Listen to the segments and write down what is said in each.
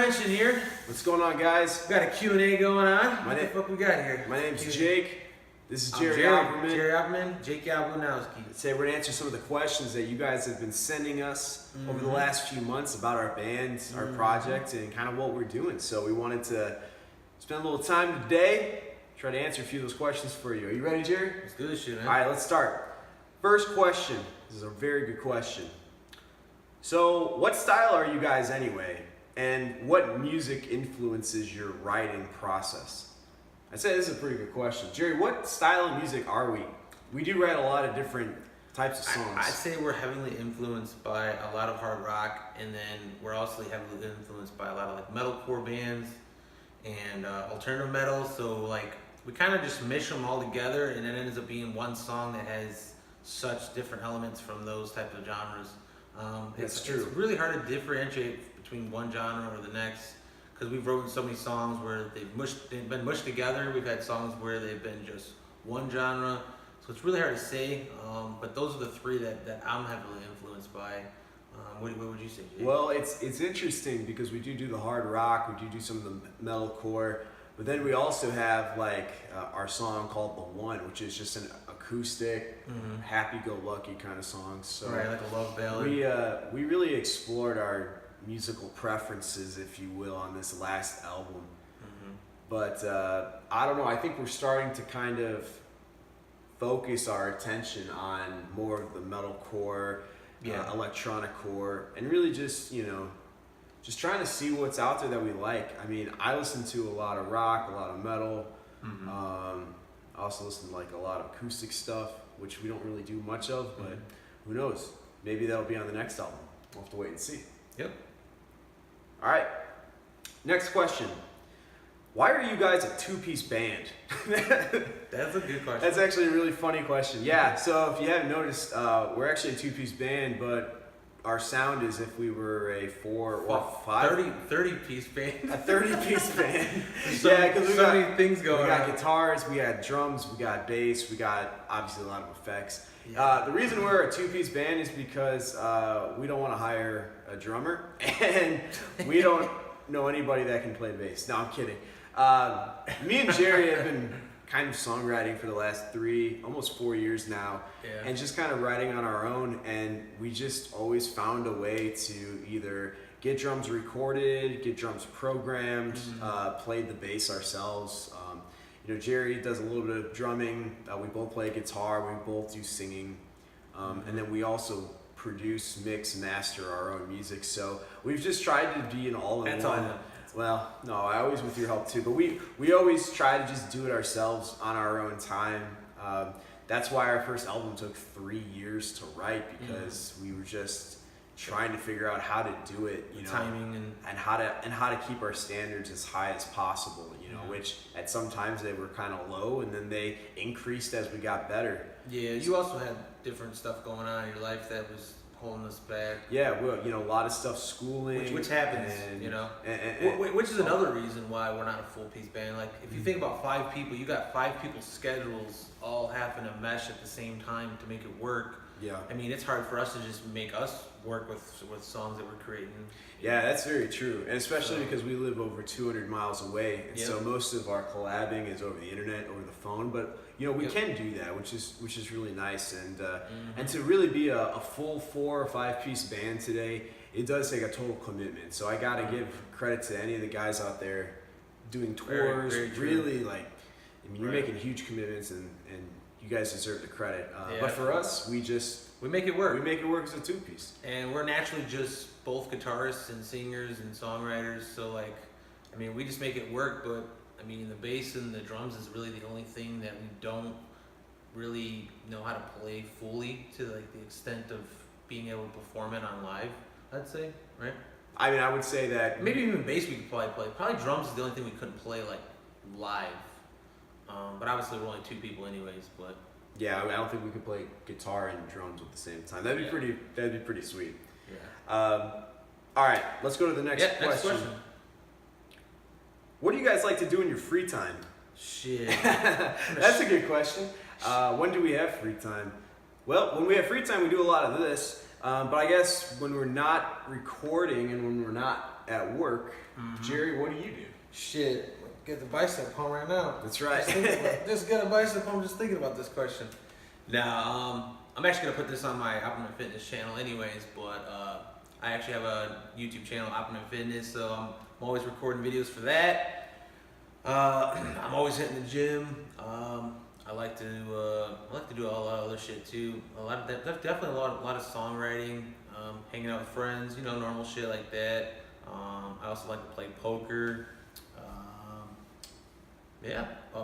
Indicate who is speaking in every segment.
Speaker 1: Intervention here.
Speaker 2: What's going on, guys?
Speaker 1: We got a Q&A going on. What the fuck we got here?
Speaker 2: My name's Jake. This is
Speaker 1: I'm
Speaker 2: Jerry Opperman.
Speaker 1: Jerry Opperman, Jake Yabunowski.
Speaker 2: Today we're going to answer some of the questions that you guys have been sending us over the last few months about our band, our project, and kind of what we're doing. So we wanted to spend a little time today, try to answer a few of those questions for you. Are you ready, Jerry?
Speaker 1: Let's do this shit, man.
Speaker 2: All right, let's start. First question. This is a very good question. So, what style are you guys anyway? And what music influences your writing process? I'd say this is a pretty good question. Jerry, what style of music are we? We do write a lot of different types of songs.
Speaker 1: I'd say we're heavily influenced by a lot of hard rock, and then we're also heavily influenced by a lot of like metalcore bands and alternative metal. So like we kind of just mish them all together, and it ends up being one song that has such different elements from those types of genres.
Speaker 2: That's true.
Speaker 1: It's really hard to differentiate between one genre or the next because we've written so many songs where they've been mushed together. We've had songs where they've been just one genre, so it's really hard to say. But those are the three that I'm heavily influenced by. What would you say, Jake?
Speaker 2: Well, it's interesting because we do the hard rock, we do some of the metalcore, but then we also have like our song called "The One," which is just an acoustic, happy-go-lucky kind of song. So
Speaker 1: right, like a love ballad.
Speaker 2: We really explored our musical preferences, if you will, on this last album. But I don't know. I think we're starting to kind of focus our attention on more of the metalcore, electronic core, and really just just trying to see what's out there that we like. I mean, I listen to a lot of rock, a lot of metal. I also listen to like a lot of acoustic stuff, which we don't really do much of, but who knows? Maybe that'll be on the next album. We'll have to wait and see.
Speaker 1: Yep.
Speaker 2: All right. Next question. Why are you guys a two-piece band?
Speaker 1: That's a good question.
Speaker 2: That's actually a really funny question. Yeah, so if you haven't noticed, we're actually a two-piece band, but our sound is if we were a 4 or 5...
Speaker 1: 30-piece band.
Speaker 2: A 30-piece band.
Speaker 1: Yeah, because we got many things going on.
Speaker 2: We got guitars, we got drums, we got bass, we got obviously a lot of effects. The reason we're a two-piece band is because we don't want to hire a drummer, and we don't know anybody that can play bass. No, I'm kidding. Me and Jerry have been kind of songwriting for the last almost 4 years now, and just kind of writing on our own, and we just always found a way to either get drums recorded, get drums programmed, played the bass ourselves. Jerry does a little bit of drumming, we both play guitar, we both do singing, and then we also produce, mix, master our own music. So we've just tried to be an all-in-one. Well, no, I always with your help too, but we always try to just do it ourselves on our own time. That's why our first album took 3 years to write, because we were just trying to figure out how to do it,
Speaker 1: timing
Speaker 2: and how to keep our standards as high as possible, which at some times they were kind of low, and then they increased as we got better.
Speaker 1: Yeah, you also had different stuff going on in your life that was holding us back.
Speaker 2: Yeah, well, a lot of stuff, schooling,
Speaker 1: which happens, which is another reason why we're not a full piece band. Like if you think about 5 people, you got 5 people's schedules all having to mesh at the same time to make it work.
Speaker 2: Yeah.
Speaker 1: I mean, it's hard for us to just make us work with songs that we're creating.
Speaker 2: Yeah, that's very true, and especially because we live over 200 miles away, and so most of our collabing is over the internet, over the phone. But we can do that, which is really nice, and to really be a full 4 or 5 piece band today, it does take a total commitment. So I gotta give credit to any of the guys out there doing tours.
Speaker 1: Very
Speaker 2: really, you're making huge commitments, and you guys deserve the credit. But for us, we
Speaker 1: make it work.
Speaker 2: We make it work as a 2-piece.
Speaker 1: And we're naturally just both guitarists and singers and songwriters. So we just make it work. But the bass and the drums is really the only thing that we don't really know how to play fully to the extent of being able to perform it on live, I'd say, right?
Speaker 2: I would say that
Speaker 1: maybe even bass we could probably play. Probably drums is the only thing we couldn't play live. But obviously we're only 2 people anyways, but
Speaker 2: yeah, I don't think we could play guitar and drums at the same time. That'd be pretty sweet.
Speaker 1: Yeah.
Speaker 2: All right, let's go to the next question.
Speaker 1: Next question.
Speaker 2: What do you guys like to do in your free time?
Speaker 1: Shit.
Speaker 2: That's a good question. When do we have free time? Well, when we have free time, we do a lot of this. But I guess when we're not recording and when we're not at work, Jerry, what do you do?
Speaker 1: Shit, get the bicep pump right now.
Speaker 2: That's right.
Speaker 1: Just get a bicep pump. Just thinking about this question. Now, I'm actually gonna put this on my Optimum Fitness channel, anyways. But I actually have a YouTube channel, Optimum Fitness, so I'm always recording videos for that. I'm always hitting the gym. I like to do a lot of other shit too. Definitely a lot of songwriting, hanging out with friends, normal shit like that. I also like to play poker.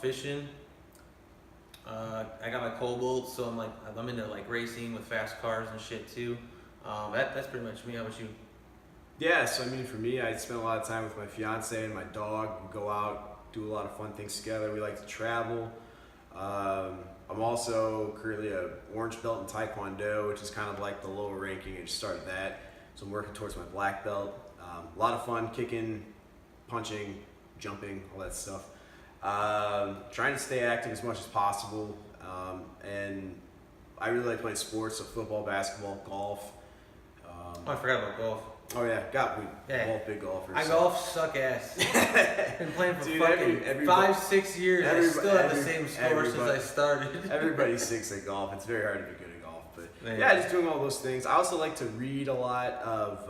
Speaker 1: Fishing. I got my Cobalt, so I'm into like racing with fast cars and shit too. That's pretty much me. How about you?
Speaker 2: Yeah, so I mean, for me, I spend a lot of time with my fiance and my dog. We go out, do a lot of fun things together. We like to travel. I'm also currently a orange belt in Taekwondo, which is kind of like the lower ranking. I just started that, so I'm working towards my black belt. A lot of fun kicking, punching, jumping, all that stuff. Trying to stay active as much as possible, and I really like playing sports, so football, basketball, golf.
Speaker 1: I forgot about golf.
Speaker 2: Oh yeah, we're both big golfers.
Speaker 1: I
Speaker 2: so.
Speaker 1: golf suck ass. Been playing for
Speaker 2: Dude,
Speaker 1: fucking 5-6 years. I still have the same score since I
Speaker 2: everybody-
Speaker 1: started.
Speaker 2: Everybody stinks at golf. It's very hard to be good at golf, but
Speaker 1: Yeah.
Speaker 2: just doing all those things. I also like to read a lot of,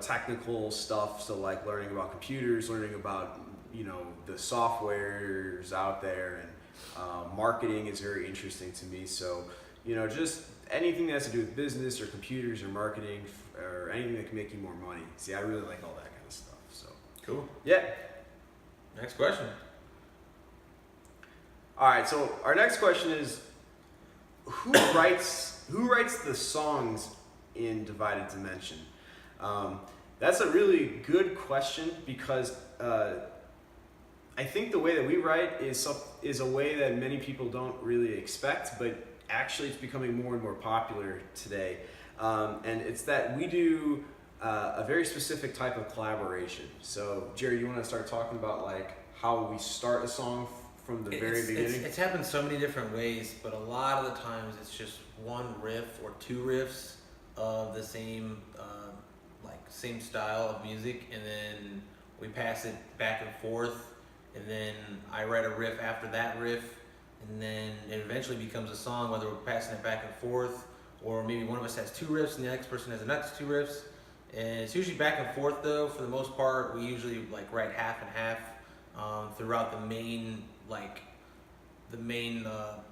Speaker 2: technical stuff. So like learning about computers, learning about the softwares out there, and marketing is very interesting to me. So just anything that has to do with business or computers or marketing or anything that can make you more money. See, I really like all that kind of stuff. So
Speaker 1: Cool.
Speaker 2: yeah.
Speaker 1: Next question.
Speaker 2: All right, so our next question is, who writes the songs in Divided Dimension? That's a really good question because I think the way that we write is a way that many people don't really expect, but actually it's becoming more and more popular today. And it's that we do a very specific type of collaboration. So Jerry, you want to start talking about like how we start a song from the very beginning?
Speaker 1: It's happened so many different ways, but a lot of the times it's just one riff or two riffs of the same same style of music, and then we pass it back and forth, and then I write a riff after that riff, and then it eventually becomes a song, whether we're passing it back and forth, or maybe one of us has two riffs and the next person has the next two riffs. And it's usually back and forth though. For the most part, we usually write half and half throughout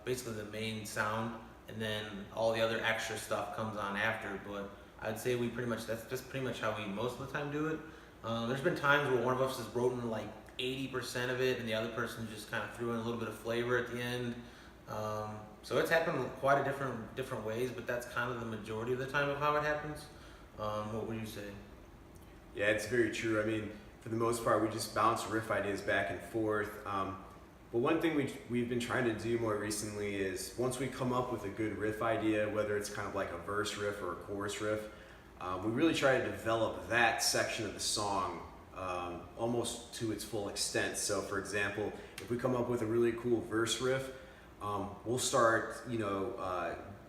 Speaker 1: basically the main sound, and then all the other extra stuff comes on after. But I'd say that's just pretty much how we most of the time do it. There's been times where one of us has written 80% of it, and the other person just kind of threw in a little bit of flavor at the end. So it's happened quite a different ways, but that's kind of the majority of the time of how it happens. What would you say?
Speaker 2: Yeah, it's very true. I mean, for the most part, we just bounce riff ideas back and forth. But one thing we've been trying to do more recently is once we come up with a good riff idea, whether it's kind of like a verse riff or a chorus riff, we really try to develop that section of the song almost to its full extent. So for example, if we come up with a really cool verse riff, we'll start,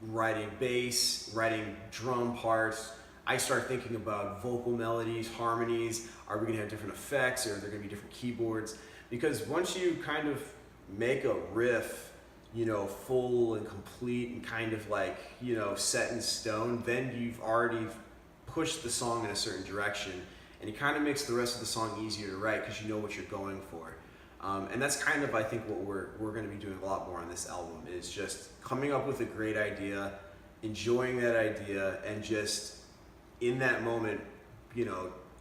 Speaker 2: writing bass, writing drum parts. I start thinking about vocal melodies, harmonies. Are we gonna have different effects, or are there gonna be different keyboards? Because once you kind of make a riff, full and complete and kind of set in stone, then you've already pushed the song in a certain direction, and it kind of makes the rest of the song easier to write because you know what you're going for. And that's kind of, I think, what we're going to be doing a lot more on this album, is just coming up with a great idea, enjoying that idea, and just in that moment,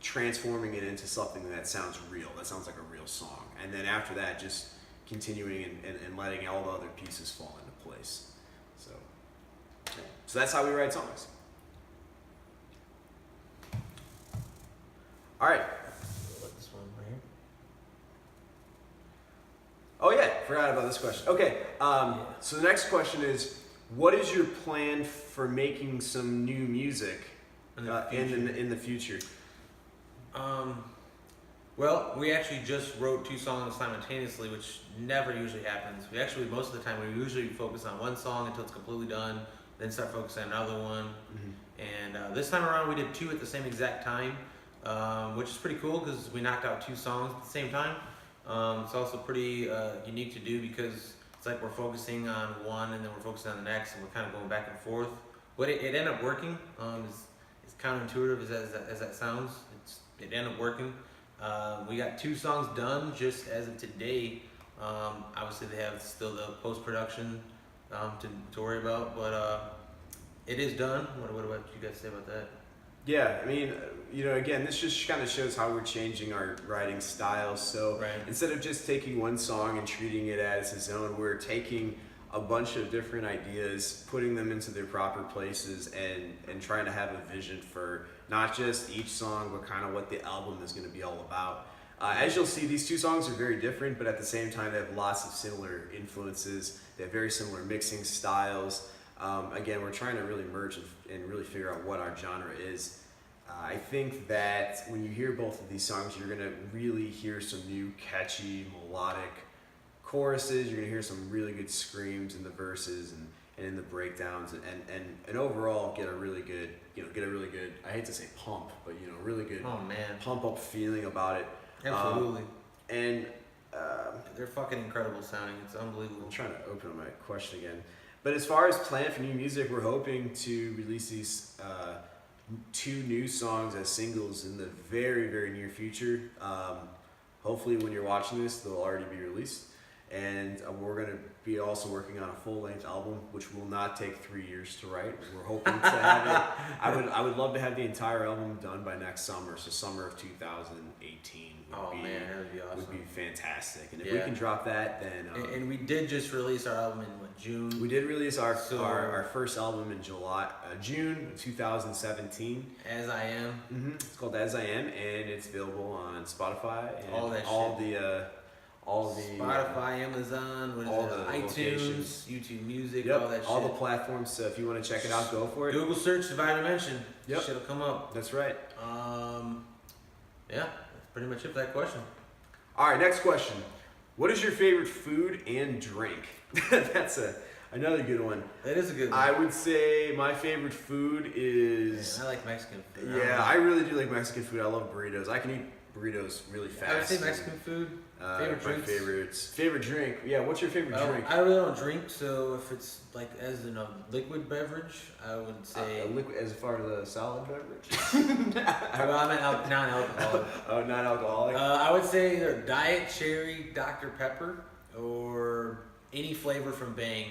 Speaker 2: transforming it into something that sounds real, that sounds like a real song. And then after that, just continuing and letting all the other pieces fall into place. So that's how we write songs. All right.
Speaker 1: This one right here.
Speaker 2: Oh yeah, forgot about this question. Okay, so the next question is, what is your plan for making some new music in the future?
Speaker 1: Well, we actually just wrote 2 songs simultaneously, which never usually happens. Most of the time, we usually focus on one song until it's completely done, then start focusing on another one.
Speaker 2: Mm-hmm.
Speaker 1: And this time around, we did 2 at the same exact time. which is pretty cool because we knocked out 2 songs at the same time. It's also pretty unique to do because it's like we're focusing on one and then we're focusing on the next, and we're kind of going back and forth. But it ended up working. It's counterintuitive as that sounds. It ended up working. We got 2 songs done just as of today. Obviously, they have still the post production to worry about, but it is done. What about you guys say about that?
Speaker 2: Yeah, I mean, again, this just kind of shows how we're changing our writing style. So
Speaker 1: Right.
Speaker 2: instead of just taking one song and treating it as its own, we're taking a bunch of different ideas, putting them into their proper places, and trying to have a vision for not just each song, but kind of what the album is going to be all about. As you'll see, these 2 songs are very different, but at the same time, they have lots of similar influences. They have very similar mixing styles. Again, we're trying to really merge and really figure out what our genre is. I think that when you hear both of these songs, you're going to really hear some new catchy melodic choruses. You're going to hear some really good screams in the verses and in the breakdowns, and overall get a really good, I hate to say pump, but really good
Speaker 1: Oh man,
Speaker 2: pump up feeling about it.
Speaker 1: absolutely.
Speaker 2: And
Speaker 1: They're fucking incredible sounding. It's unbelievable.
Speaker 2: I'm trying to open up my question again. But as far as plan for new music, we're hoping to release these 2 new songs as singles in the very, very near future. Hopefully when you're watching this, they'll already be released. And we're going to be also working on a full-length album, which will not take 3 years to write. We're hoping to have it. I would love to have the entire album done by next summer, so summer of 2018.
Speaker 1: Oh man, that would be awesome.
Speaker 2: Would be fantastic. And if we
Speaker 1: Yeah.
Speaker 2: can drop that, then
Speaker 1: And we did just release our album in June.
Speaker 2: we did release our
Speaker 1: So-
Speaker 2: our first album in June of 2017.
Speaker 1: As I Am.
Speaker 2: It's called As I Am, and it's available on Spotify and
Speaker 1: All that Spotify, Amazon, what is
Speaker 2: all
Speaker 1: it?
Speaker 2: the
Speaker 1: iTunes,
Speaker 2: locations.
Speaker 1: YouTube Music,
Speaker 2: Yep,
Speaker 1: all that
Speaker 2: all
Speaker 1: shit.
Speaker 2: the platforms. So if you want to check it out, go for it.
Speaker 1: Google search Divine Dimension.
Speaker 2: Yep.
Speaker 1: Shit'll come up.
Speaker 2: That's right.
Speaker 1: Yeah, that's pretty much it for that question.
Speaker 2: All right, next question. What is your favorite food and drink? That's another good one.
Speaker 1: That is a good one.
Speaker 2: I would say my favorite food is.
Speaker 1: Man, I like Mexican food.
Speaker 2: Yeah, I really do like Mexican food. I love burritos. I can eat burritos really fast.
Speaker 1: I would say Mexican food. Favorite
Speaker 2: my
Speaker 1: drinks?
Speaker 2: favorites. Favorite drink. Yeah, what's your favorite drink?
Speaker 1: I really don't drink, so if it's like as in a liquid beverage, I would say.
Speaker 2: A liquid, as far as a solid beverage.
Speaker 1: Well, I meant non-alcoholic.
Speaker 2: Oh, non-alcoholic.
Speaker 1: I would say either Diet Cherry, Dr. Pepper, or any flavor from Bang.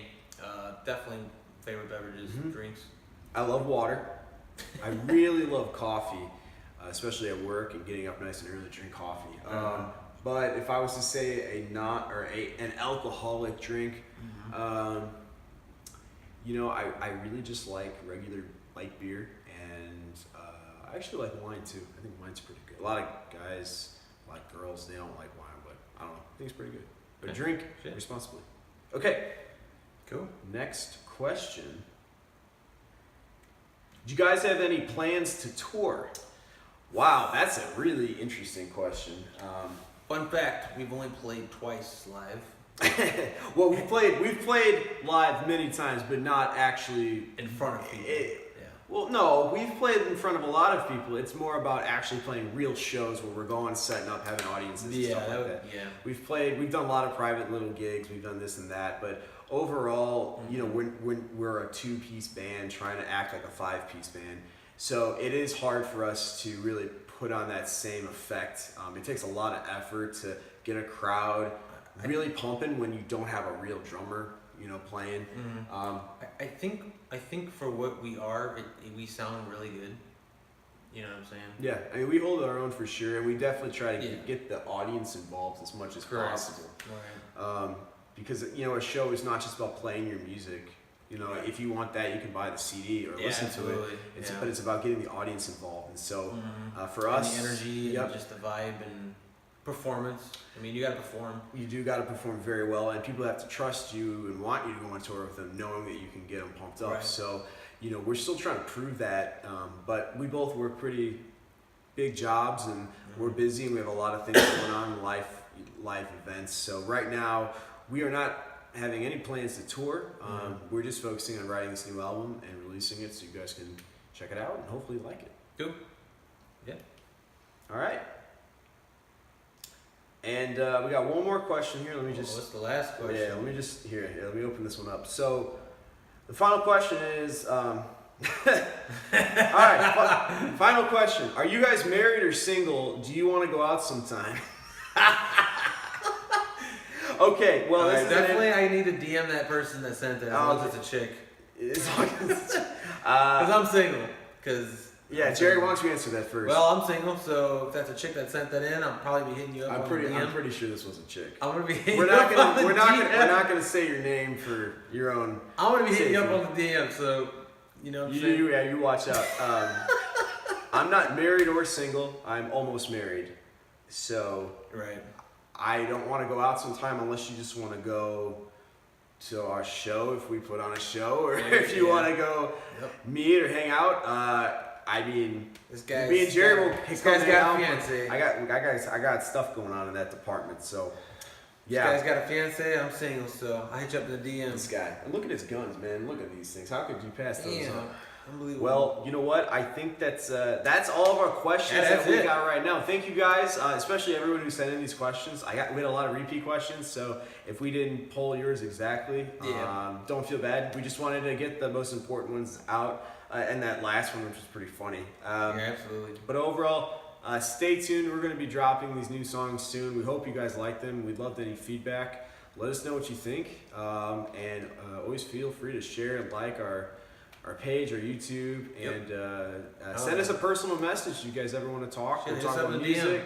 Speaker 1: Definitely favorite beverages, drinks.
Speaker 2: I love water. I really love coffee, especially at work and getting up nice and early to drink coffee. But if I was to say an alcoholic drink, I really just like regular light beer, and I actually like wine too. I think wine's pretty good. A lot of guys, like girls, they don't like wine, but I don't know. I think it's pretty good. But
Speaker 1: Okay.
Speaker 2: drink
Speaker 1: Shit.
Speaker 2: responsibly. Okay.
Speaker 1: Cool.
Speaker 2: Next question. Do you guys have any plans to tour? Wow, that's a really interesting question.
Speaker 1: Fun fact: we've only played twice live.
Speaker 2: Well, we've played live many times, but not actually
Speaker 1: In front of people.
Speaker 2: Yeah.
Speaker 1: Yeah.
Speaker 2: No, we've played in front of a lot of people. It's more about actually playing real shows where we're going, setting up, having audiences, and stuff like that.
Speaker 1: Yeah.
Speaker 2: We've done a lot of private little gigs. We've done this and that, but overall, we're a 2-piece band trying to act like a 5-piece band. So it is hard for us to really put on that same effect. It takes a lot of effort to get a crowd really pumping when you don't have a real drummer, playing.
Speaker 1: I think for what we are, we sound really good. You know what I'm saying?
Speaker 2: Yeah, I mean, we hold our own for sure, and we definitely try to
Speaker 1: Yeah.
Speaker 2: get the audience involved as much as
Speaker 1: Correct.
Speaker 2: possible.
Speaker 1: Right.
Speaker 2: Because a show is not just about playing your music. If you want that, you can buy the CD or
Speaker 1: Yeah,
Speaker 2: listen
Speaker 1: absolutely.
Speaker 2: to it.
Speaker 1: Yeah.
Speaker 2: But it's about getting the audience involved, and so for
Speaker 1: And
Speaker 2: us,
Speaker 1: the energy
Speaker 2: yep,
Speaker 1: and just the vibe and performance. I mean, you got to perform.
Speaker 2: you do got to perform very well, and people have to trust you and want you to go on tour with them, knowing that you can get them pumped up.
Speaker 1: Right.
Speaker 2: So, we're still trying to prove that, but we both work pretty big jobs, and we're busy, and we have a lot of things going on, live events. So right now, we are not having any plans to tour. We're just focusing on writing this new album and releasing it, so you guys can check it out and hopefully like it.
Speaker 1: Cool. Yeah.
Speaker 2: All right. And we got one more question here. Let me just.
Speaker 1: What's the last question?
Speaker 2: Yeah, let me just here. Let me open this one up. So, the final question is. All right. Final question: are you guys married or single? Do you want to go out sometime? Okay. Well, this is
Speaker 1: definitely. I need to DM that person that sent that. As long as it's a chick. Because I'm single. Because.
Speaker 2: Yeah, Jerry, why don't you answer that first?
Speaker 1: Well, I'm single, so if that's a chick that sent that in, I'll probably be hitting you up.
Speaker 2: I'm pretty sure this was a chick.
Speaker 1: I'm gonna be hitting
Speaker 2: We're
Speaker 1: you
Speaker 2: not
Speaker 1: up
Speaker 2: gonna
Speaker 1: on the
Speaker 2: we're
Speaker 1: DM.
Speaker 2: not gonna say your name for your own.
Speaker 1: I'm gonna be hitting you
Speaker 2: safety.
Speaker 1: up on the DM, so you know what I'm saying.
Speaker 2: You watch out. I'm not married or single. I'm almost married, so
Speaker 1: Right.
Speaker 2: I don't want to go out sometime unless you just want to go to our show if we put on a show, or if you want to go meet or hang out. I mean, me and Jerry will
Speaker 1: This
Speaker 2: come
Speaker 1: guy's
Speaker 2: hang
Speaker 1: got a
Speaker 2: out.
Speaker 1: fiance.
Speaker 2: I got stuff going on in that department, so yeah.
Speaker 1: This guy's got a fiance. I'm single, so I hit you up in the DMs.
Speaker 2: This guy. And look at his guns, man. Look at these things. How could you pass those
Speaker 1: Damn,
Speaker 2: up?
Speaker 1: unbelievable.
Speaker 2: Well, you know what? I think that's all of our questions
Speaker 1: Yeah,
Speaker 2: that
Speaker 1: that's
Speaker 2: we
Speaker 1: it.
Speaker 2: got right now. Thank you guys, especially everyone who sent in these questions. We had a lot of repeat questions, so if we didn't pull yours exactly, don't feel bad. We just wanted to get the most important ones out, and that last one, which was pretty funny.
Speaker 1: Yeah, absolutely.
Speaker 2: But overall, stay tuned. We're going to be dropping these new songs soon. We hope you guys like them. We'd love any feedback. Let us know what you think, and always feel free to share and like our page, our YouTube, and send us a personal message. You guys ever want to talk or
Speaker 1: Hit
Speaker 2: talk
Speaker 1: us up
Speaker 2: about
Speaker 1: in the
Speaker 2: music?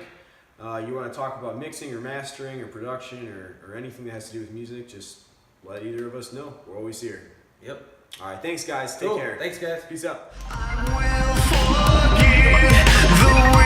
Speaker 2: You want to talk about mixing or mastering or production or anything that has to do with music? Just let either of us know. We're always here.
Speaker 1: Yep.
Speaker 2: All right, thanks guys. Take
Speaker 1: Cool.
Speaker 2: care.
Speaker 1: Thanks, guys.
Speaker 2: Peace out.
Speaker 3: I will forgive the